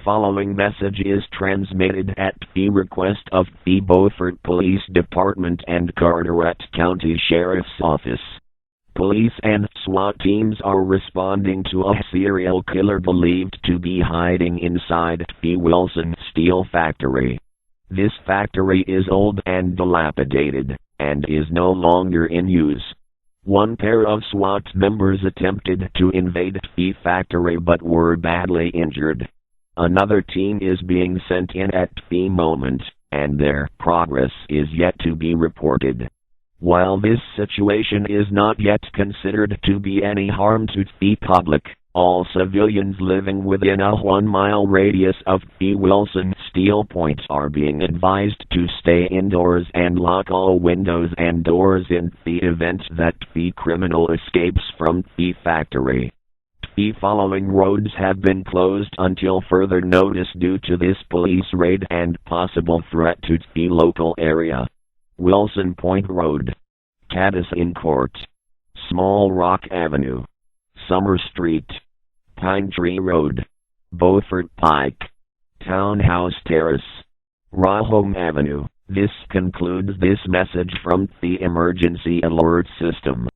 following message is transmitted at the request of the Beaufort Police Department and Carteret County Sheriff's Office. Police and SWAT teams are responding to a serial killer believed to be hiding inside the Wilson Steel Factory. This factory is old and dilapidated, and is no longer in use. One pair of SWAT members attempted to invade the factory but were badly injured. Another team is being sent in at the moment, and their progress is yet to be reported. While this situation is not yet considered to be any harm to the public, all civilians living within a 1-mile radius of the Wilson Steel Point are being advised to stay indoors and lock all windows and doors in the event that the criminal escapes from the factory. The following roads have been closed until further notice due to this police raid and possible threat to the local area. Wilson Point Road, Cadison Court, Small Rock Avenue, Summer Street, Pine Tree Road, Beaufort Pike, Townhouse Terrace, Rahome Avenue. This concludes this message from the Emergency Alert System.